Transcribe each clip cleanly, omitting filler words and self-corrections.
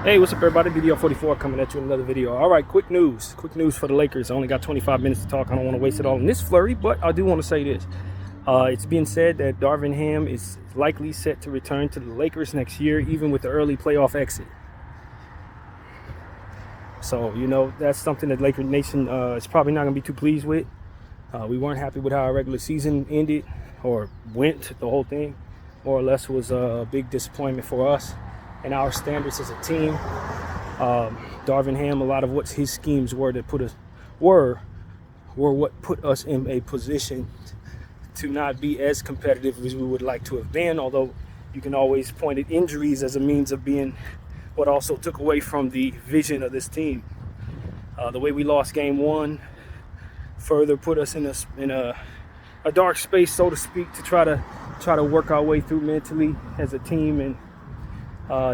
Hey, what's up, everybody? BDL44 coming at you with another video. All right, quick news. Quick news for the Lakers. I only got 25 minutes to talk. I don't want to waste it all in this flurry, but I do want to say this. It's being said that Darvin Ham is likely set to return to the Lakers next year, even with the early playoff exit. So, that's something that Laker Nation is probably not going to be too pleased with. We weren't happy with how our regular season ended or went. The whole thing, more or less, was a big disappointment for us and our standards as a team. Darvin Ham, a lot of what his schemes were that put us were what put us in a position to not be as competitive as we would like to have been, although you can always point at injuries as a means of being what also took away from the vision of this team. The way we lost game one further put us in a dark space, so to speak, to try to work our way through mentally as a team. And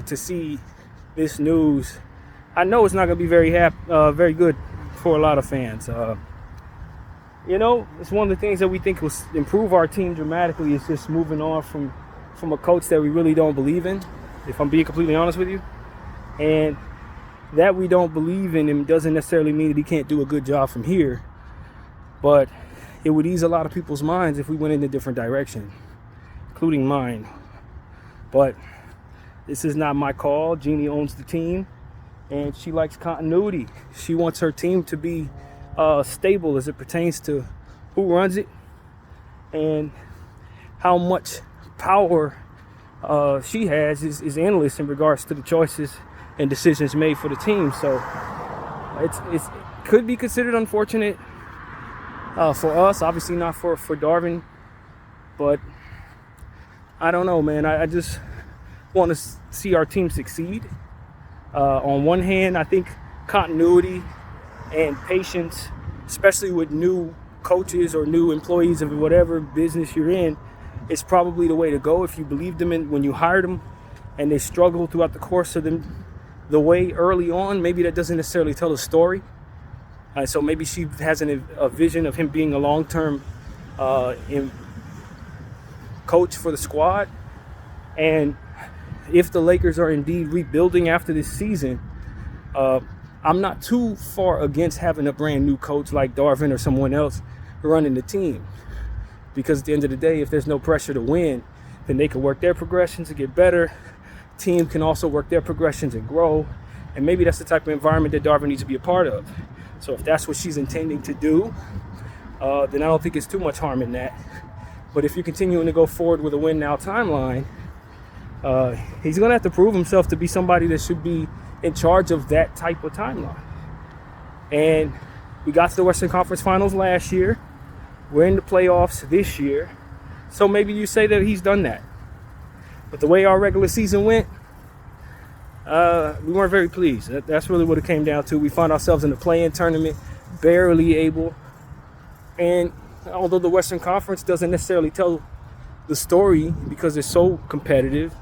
to see this news, I know it's not going to be very good for a lot of fans. It's one of the things that we think will improve our team dramatically is just moving on from a coach that we really don't believe in, if I'm being completely honest with you. And that we don't believe in him doesn't necessarily mean that he can't do a good job from here, but it would ease a lot of people's minds if we went in a different direction, including mine. But this is not my call. Jeannie owns the team, and she likes continuity. She wants her team to be stable as it pertains to who runs it and how much power she has is endless in regards to the choices and decisions made for the team. So it could be considered unfortunate for us, obviously not for Darvin, but I don't know, man. I just want to see our team succeed. On one hand, I think continuity and patience, especially with new coaches or new employees of whatever business you're in, is probably the way to go. If you believed them in when you hired them and they struggle throughout the course of the way early on, maybe that doesn't necessarily tell a story. So maybe she has a vision of him being a long-term coach for the squad. And if the Lakers are indeed rebuilding after this season, I'm not too far against having a brand new coach like Darvin or someone else running the team. Because at the end of the day, if there's no pressure to win, then they can work their progressions to get better. Team can also work their progressions and grow. And maybe that's the type of environment that Darvin needs to be a part of. So if that's what she's intending to do, then I don't think it's too much harm in that. But if you're continuing to go forward with a win now timeline, he's going to have to prove himself to be somebody that should be in charge of that type of timeline. And we got to the Western Conference Finals last year. We're in the playoffs this year. So maybe you say that he's done that. But the way our regular season went, we weren't very pleased. That's really what it came down to. We found ourselves in the play-in tournament, barely able. And although the Western Conference doesn't necessarily tell the story because it's so competitive,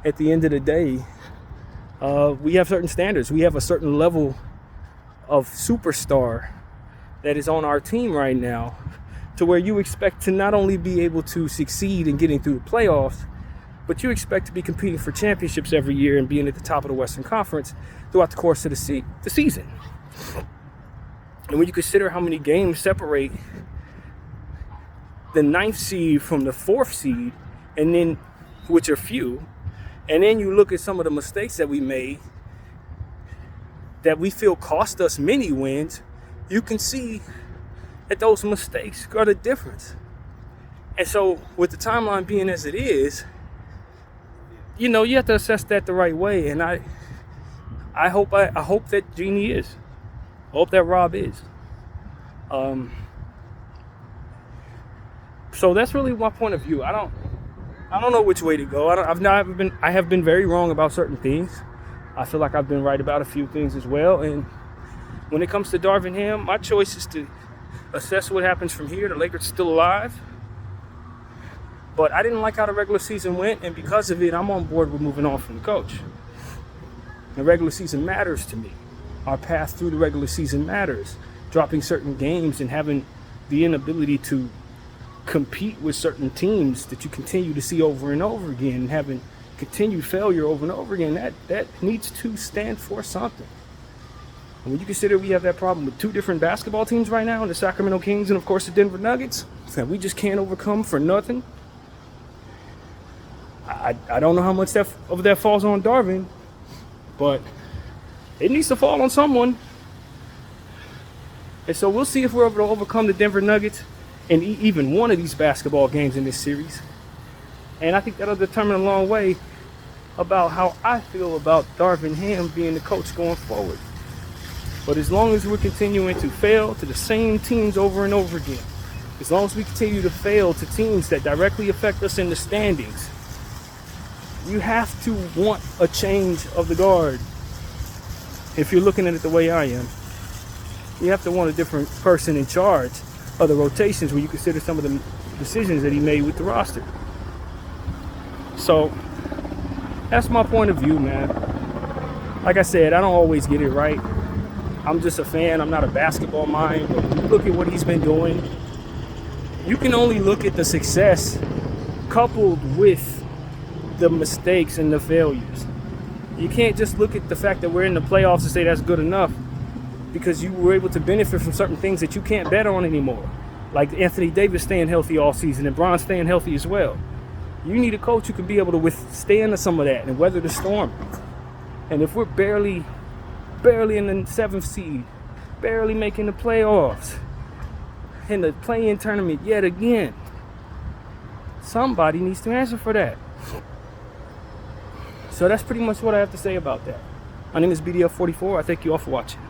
at the end of the day, we have certain standards. We have a certain level of superstar that is on our team right now, to where you expect to not only be able to succeed in getting through the playoffs, but you expect to be competing for championships every year and being at the top of the Western Conference throughout the course of the season. And when you consider how many games separate the 9th seed from the 4th seed, and then, which are few, and then you look at some of the mistakes that we made that we feel cost us many wins, you can see that those mistakes are the difference. And so with the timeline being as it is, you have to assess that the right way. And I hope that Jeannie is. I hope that Rob is. So that's really my point of view. I don't know which way to go. I have been very wrong about certain things. I feel like I've been right about a few things as well. And when it comes to Darvin Ham, my choice is to assess what happens from here. The Lakers are still alive. But I didn't like how the regular season went, and because of it, I'm on board with moving on from the coach. The regular season matters to me. Our path through the regular season matters. Dropping certain games and having the inability to compete with certain teams that you continue to see over and over again, and having continued failure over and over again, that needs to stand for something. And when you consider we have that problem with two different basketball teams right now, the Sacramento Kings and of course the Denver Nuggets, that we just can't overcome for nothing. I don't know how much of that falls on Darvin, but it needs to fall on someone. And so we'll see if we're able to overcome the Denver Nuggets in even one of these basketball games in this series. And I think that'll determine a long way about how I feel about Darvin Ham being the coach going forward. But as long as we're continuing to fail to the same teams over and over again, as long as we continue to fail to teams that directly affect us in the standings, you have to want a change of the guard. If you're looking at it the way I am, you have to want a different person in charge of the rotations when you consider some of the decisions that he made with the roster. So that's my point of view, man. Like I said, I don't always get it right. I'm just a fan. I'm not a basketball mind. But when you look at what he's been doing, you can only look at the success coupled with the mistakes and the failures. You can't just look at the fact that we're in the playoffs and say that's good enough, because you were able to benefit from certain things that you can't bet on anymore. Like Anthony Davis staying healthy all season and Bron staying healthy as well. You need a coach who can be able to withstand some of that and weather the storm. And if we're barely in the 7th seed, barely making the playoffs, in the play-in tournament yet again, somebody needs to answer for that. So that's pretty much what I have to say about that. My name is BDF44. I thank you all for watching.